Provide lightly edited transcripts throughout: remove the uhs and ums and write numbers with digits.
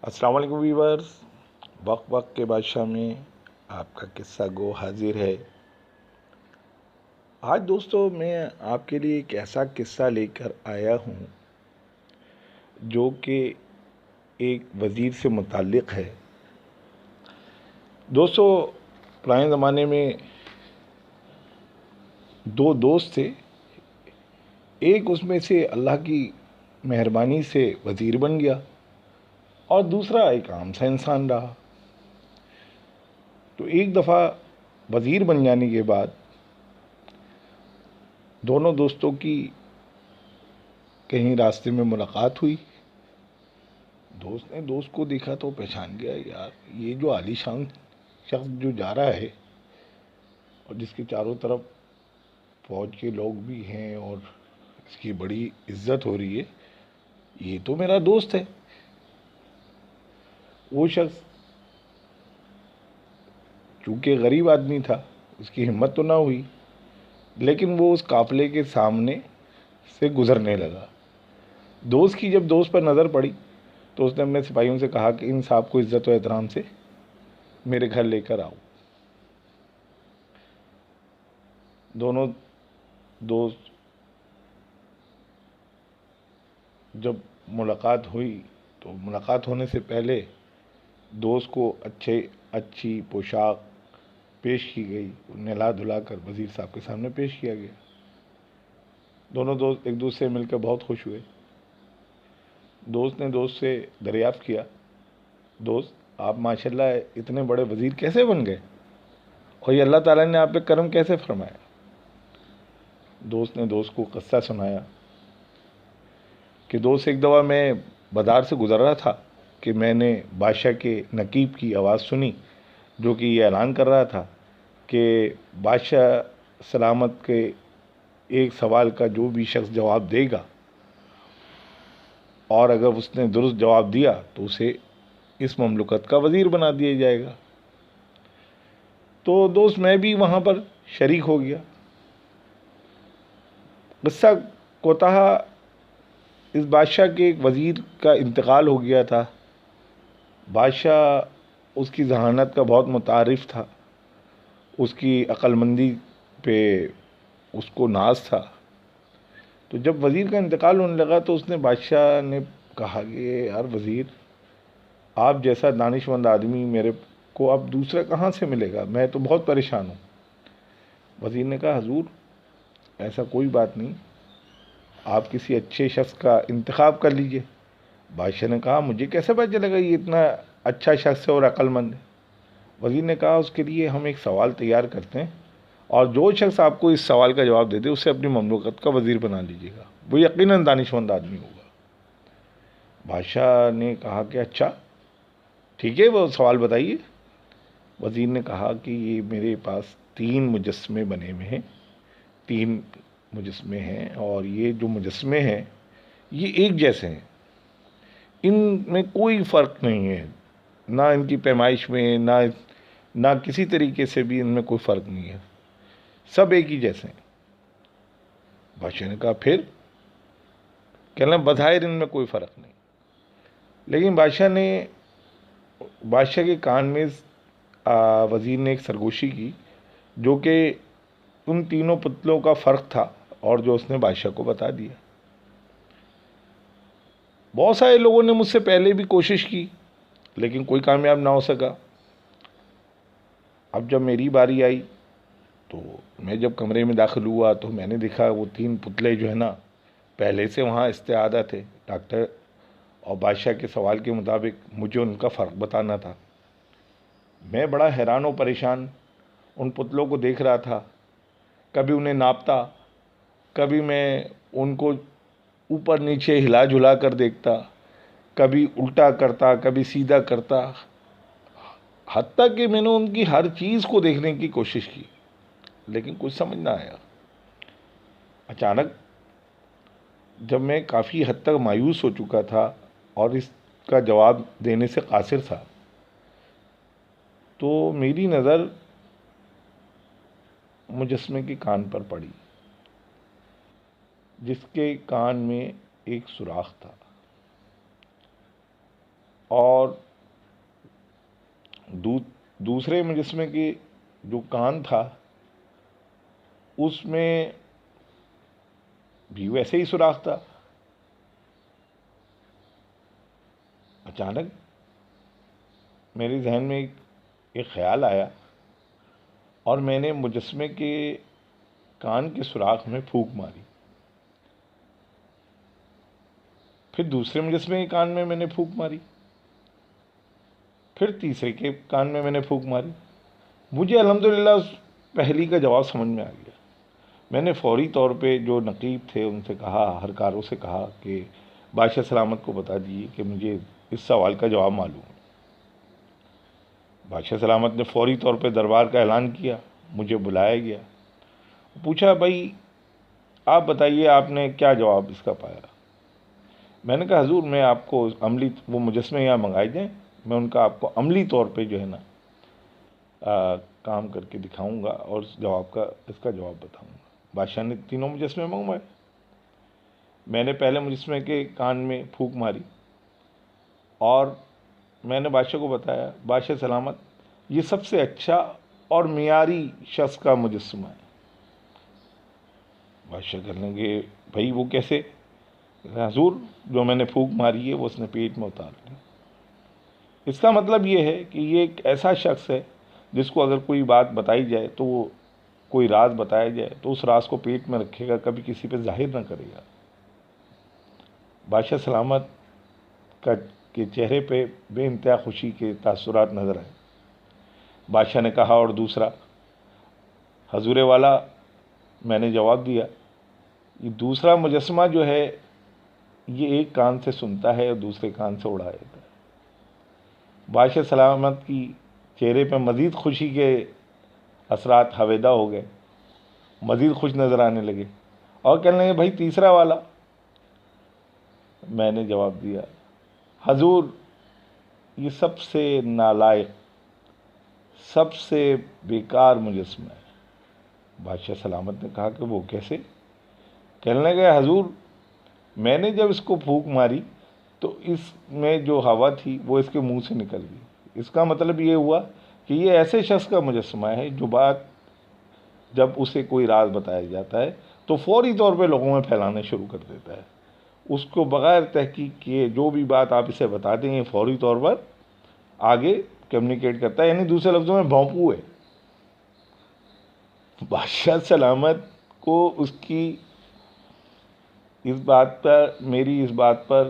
السلام علیکم ویورز، وقت وقت کے بادشاہ میں آپ کا قصہ گو حاضر ہے۔ آج دوستو میں آپ کے لیے ایک ایسا قصہ لے کر آیا ہوں جو کہ ایک وزیر سے متعلق ہے۔ دوستو پرانے زمانے میں دو دوست تھے، ایک اس میں سے اللہ کی مہربانی سے وزیر بن گیا اور دوسرا ایک عام سا انسان رہا۔ تو ایک دفعہ وزیر بن جانے کے بعد دونوں دوستوں کی کہیں راستے میں ملاقات ہوئی۔ دوست نے دوست کو دیکھا تو پہچان گیا، یار یہ جو عالی شان شخص جو جا رہا ہے اور جس کے چاروں طرف فوج کے لوگ بھی ہیں اور اس کی بڑی عزت ہو رہی ہے، یہ تو میرا دوست ہے۔ وہ شخص چونکہ غریب آدمی تھا، اس کی ہمت تو نہ ہوئی، لیکن وہ اس قافلے کے سامنے سے گزرنے لگا۔ دوست کی جب دوست پر نظر پڑی تو اس نے اپنے سپاہیوں سے کہا کہ ان صاحب کو عزت و احترام سے میرے گھر لے کر آؤ۔ دونوں دوست جب ملاقات ہوئی تو ملاقات ہونے سے پہلے دوست کو اچھی پوشاک پیش کی گئی، نہلا دھلا کر وزیر صاحب کے سامنے پیش کیا گیا۔ دونوں دوست ایک دوسرے سے مل کر بہت خوش ہوئے۔ دوست نے دوست سے دریافت کیا، دوست آپ ماشاءاللہ اتنے بڑے وزیر کیسے بن گئے اور یہ اللہ تعالیٰ نے آپ پہ کرم کیسے فرمایا؟ دوست نے دوست کو قصہ سنایا کہ دوست ایک دفعہ میں بازار سے گزر رہا تھا کہ میں نے بادشاہ کے نقیب کی آواز سنی جو کہ یہ اعلان کر رہا تھا کہ بادشاہ سلامت کے ایک سوال کا جو بھی شخص جواب دے گا اور اگر اس نے درست جواب دیا تو اسے اس مملکت کا وزیر بنا دیا جائے گا۔ تو دوست میں بھی وہاں پر شریک ہو گیا۔ قصہ کوتاہ اس بادشاہ کے ایک وزیر کا انتقال ہو گیا تھا۔ بادشاہ اس کی ذہانت کا بہت متعارف تھا، اس کی عقل مندی پہ اس کو ناز تھا۔ تو جب وزیر کا انتقال ہونے لگا تو اس نے بادشاہ نے کہا کہ یار وزیر، آپ جیسا دانشمند آدمی میرے کو اب دوسرا کہاں سے ملے گا، میں تو بہت پریشان ہوں۔ وزیر نے کہا حضور ایسا کوئی بات نہیں، آپ کسی اچھے شخص کا انتخاب کر لیجئے۔ بادشاہ نے کہا مجھے کیسے پتہ چلے گا یہ اتنا اچھا شخص ہے اور عقل مند ہے؟ وزیر نے کہا اس کے لیے ہم ایک سوال تیار کرتے ہیں اور جو شخص آپ کو اس سوال کا جواب دے دے اسے اپنی مملکت کا وزیر بنا لیجیے گا، وہ یقیناً دانشمند آدمی ہوگا۔ بادشاہ نے کہا کہ اچھا ٹھیک ہے، وہ سوال بتائیے۔ وزیر نے کہا کہ یہ میرے پاس 3 مجسمے بنے ہوئے ہیں، 3 مجسمے ہیں اور یہ جو مجسمے ہیں یہ ایک جیسے ہیں، ان میں کوئی فرق نہیں ہے، نہ ان کی پیمائش میں نہ کسی طریقے سے بھی ان میں کوئی فرق نہیں ہے، سب ایک ہی جیسے ہیں۔ بادشاہ نے کہا پھر؟ کہنا بظاہر ان میں کوئی فرق نہیں، لیکن بادشاہ کے کان میں وزیر نے ایک سرگوشی کی جو کہ ان تینوں پتلوں کا فرق تھا اور جو اس نے بادشاہ کو بتا دیا۔ بہت سارے لوگوں نے مجھ سے پہلے بھی کوشش کی لیکن کوئی کامیاب نہ ہو سکا۔ اب جب میری باری آئی تو میں جب کمرے میں داخل ہوا تو میں نے دیکھا وہ 3 پتلے جو ہے نا پہلے سے وہاں استعادہ تھے۔ ڈاکٹر اور بادشاہ کے سوال کے مطابق مجھے ان کا فرق بتانا تھا۔ میں بڑا حیران و پریشان ان پتلوں کو دیکھ رہا تھا، کبھی انہیں ناپتا، کبھی میں ان کو اوپر نیچے ہلا جھلا کر دیکھتا، کبھی الٹا کرتا کبھی سیدھا کرتا، حتیٰ کہ میں نے ان کی ہر چیز کو دیکھنے کی کوشش کی لیکن کچھ سمجھ نہ آیا۔ اچانک جب میں کافی حد تک مایوس ہو چکا تھا اور اس کا جواب دینے سے قاصر تھا تو میری نظر مجسمے کے کان پر پڑی، جس کے کان میں ایک سوراخ تھا۔ اور دوسرے مجسمے کی جو کان تھا اس میں بھی ویسے ہی سوراخ تھا۔ اچانک میرے ذہن میں ایک خیال آیا اور میں نے مجسمے کے کان کے سوراخ میں پھونک ماری۔ پھر دوسرے مجسمے کے کان میں نے پھونک ماری، پھر تیسرے کے کان میں نے پھونک ماری۔ مجھے الحمدللہ اس پہلی کا جواب سمجھ میں آ گیا۔ میں نے فوری طور پہ جو نقیب تھے ان سے کہا، ہرکاروں سے کہا کہ بادشاہ سلامت کو بتا دیجیے کہ مجھے اس سوال کا جواب معلوم ہے۔ بادشاہ سلامت نے فوری طور پہ دربار کا اعلان کیا، مجھے بلایا گیا، پوچھا بھائی آپ بتائیے آپ نے کیا جواب اس کا پایا۔ میں نے کہا حضور میں آپ کو عملی وہ مجسمے یہاں منگائے جائیں، میں ان کا آپ کو عملی طور پہ جو ہے نا کام کر کے دکھاؤں گا اور اس کا جواب بتاؤں گا۔ بادشاہ نے تینوں مجسمے منگوائے۔ میں نے پہلے مجسمے کے کان میں پھونک ماری اور میں نے بادشاہ کو بتایا بادشاہ سلامت یہ سب سے اچھا اور معیاری شخص کا مجسمہ ہے۔ بادشاہ کہنے لگے بھائی وہ کیسے؟ حضور جو میں نے پھونک ماری ہے وہ اس نے پیٹ میں اتار لی۔ اس کا مطلب یہ ہے کہ یہ ایک ایسا شخص ہے جس کو اگر کوئی بات بتائی جائے تو وہ کوئی راز بتایا جائے تو اس راز کو پیٹ میں رکھے گا، کبھی کسی پہ ظاہر نہ کرے گا۔ بادشاہ سلامت کے چہرے پہ بے انتہا خوشی کے تاثرات نظر آئے۔ بادشاہ نے کہا اور دوسرا؟ حضور والا میں نے جواب دیا یہ دوسرا مجسمہ جو ہے یہ ایک کان سے سنتا ہے اور دوسرے کان سے اڑا دیتا ہے۔ بادشاہ سلامت کی چہرے پہ مزید خوشی کے اثرات ہویدا ہو گئے، مزید خوش نظر آنے لگے اور کہنے لگے بھائی تیسرا والا؟ میں نے جواب دیا حضور یہ سب سے نالائق، سب سے بیکار مجسمہ ہے۔ بادشاہ سلامت نے کہا کہ وہ کیسے؟ کہنے لگے حضور میں نے جب اس کو پھونک ماری تو اس میں جو ہوا تھی وہ اس کے منہ سے نکل گئی۔ اس کا مطلب یہ ہوا کہ یہ ایسے شخص کا مجسمہ ہے جو بات جب اسے کوئی راز بتایا جاتا ہے تو فوری طور پہ لوگوں میں پھیلانے شروع کر دیتا ہے۔ اس کو بغیر تحقیق کیے جو بھی بات آپ اسے بتا دیں یہ فوری طور پر آگے کمیونیکیٹ کرتا ہے، یعنی دوسرے لفظوں میں بھونپو ہے۔ بادشاہ سلامت کو اس کی میری اس بات پر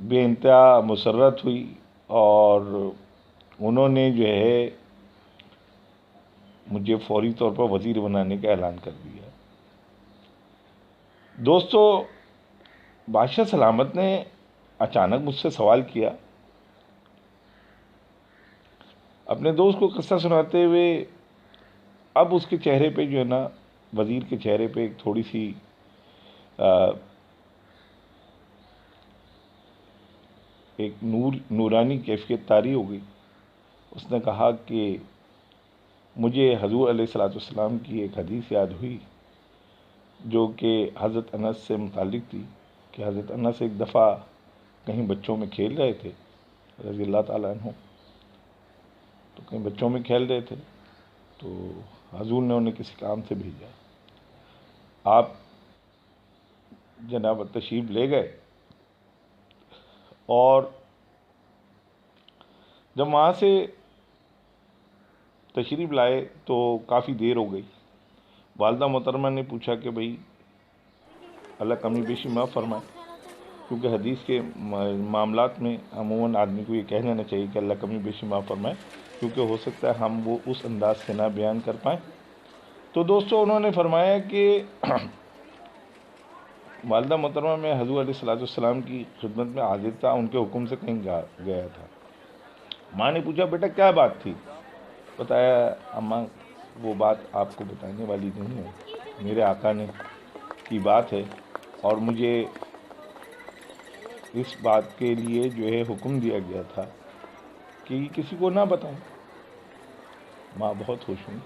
بے انتہا مسرت ہوئی اور انہوں نے جو ہے مجھے فوری طور پر وزیر بنانے کا اعلان کر دیا۔ دوستو بادشاہ سلامت نے اچانک مجھ سے سوال کیا، اپنے دوست کو قصہ سناتے ہوئے اب اس کے چہرے پہ جو ہے نا وزیر کے چہرے پہ ایک تھوڑی سی ایک نورانی کیفیت طاری ہو گئی۔ اس نے کہا کہ مجھے حضور علیہ الصلوۃ والسلام کی ایک حدیث یاد ہوئی جو کہ حضرت انس سے متعلق تھی کہ حضرت انس ایک دفعہ کہیں بچوں میں کھیل رہے تھے رضی اللہ تعالیٰ عنہ، تو کہیں بچوں میں کھیل رہے تھے تو حضور نے انہیں کسی کام سے بھیجا، آپ جناب تشریف لے گئے اور جب وہاں سے تشریف لائے تو کافی دیر ہو گئی۔ والدہ محترمہ نے پوچھا کہ بھئی اللہ کمی بیشی معاف فرمائے، کیونکہ حدیث کے معاملات میں عموماً آدمی کو یہ کہہ لینا چاہیے کہ اللہ کمی بیشی معاف فرمائے، کیونکہ ہو سکتا ہے ہم وہ اس انداز سے نہ بیان کر پائیں۔ تو دوستو انہوں نے فرمایا کہ والدہ محترمہ میں حضور علیہ الصلوۃ والسلام کی خدمت میں حاضر تھا، ان کے حکم سے کہیں گیا تھا۔ ماں نے پوچھا بیٹا کیا بات تھی؟ بتایا اماں وہ بات آپ کو بتانے والی نہیں ہے، میرے آقا نے کی بات ہے اور مجھے اس بات کے لیے جو ہے حکم دیا گیا تھا کہ کسی کو نہ بتائیں۔ ماں بہت خوش ہوئی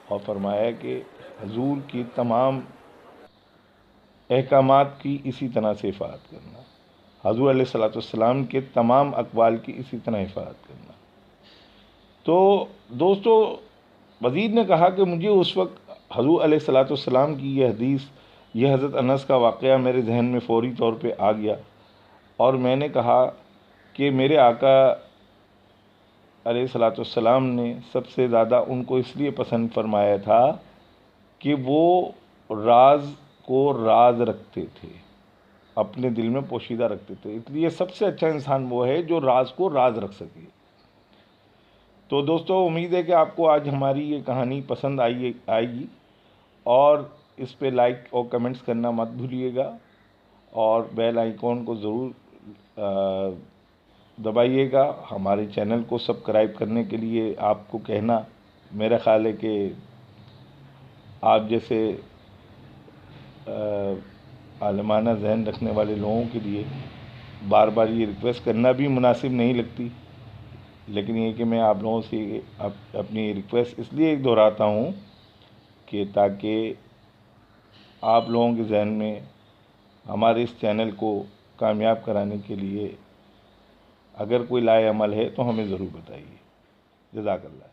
اور فرمایا کہ حضور کی تمام احکامات کی اسی طرح سے حفاظت کرنا۔ حضور علیہ الصلوۃ والسلام کے تمام اقوال کی اسی طرح حفاظت کرنا۔ تو دوستو، وزیر نے کہا کہ مجھے اس وقت حضور علیہ الصلوۃ والسلام کی یہ حدیث، یہ حضرت انس کا واقعہ میرے ذہن میں فوری طور پہ آ گیا، اور میں نے کہا کہ میرے آقا علیہ الصلوۃ والسلام نے سب سے زیادہ ان کو اس لیے پسند فرمایا تھا کہ وہ راز کو راز رکھتے تھے، اپنے دل میں پوشیدہ رکھتے تھے، اس لیے سب سے اچھا انسان وہ ہے جو راز کو راز رکھ سکے۔ تو دوستو، امید ہے کہ آپ کو آج ہماری یہ کہانی پسند آئے گی، اور اس پہ لائک اور کمنٹس کرنا مت بھولیے گا، اور بیل آئیکن کو ضرور دبائیے گا۔ ہمارے چینل کو سبسکرائب کرنے کے لیے آپ کو کہنا، میرا خیال ہے کہ آپ جیسے عالمانہ ذہن رکھنے والے لوگوں کے لیے بار بار یہ ریکویسٹ کرنا بھی مناسب نہیں لگتی، لیکن یہ کہ میں آپ لوگوں سے اپنی ریکویسٹ اس لیے دہراتا ہوں کہ تاکہ آپ لوگوں کے ذہن میں ہمارے اس چینل کو کامیاب کرانے کے لیے اگر کوئی لائے عمل ہے تو ہمیں ضرور بتائیے۔ جزاک اللہ۔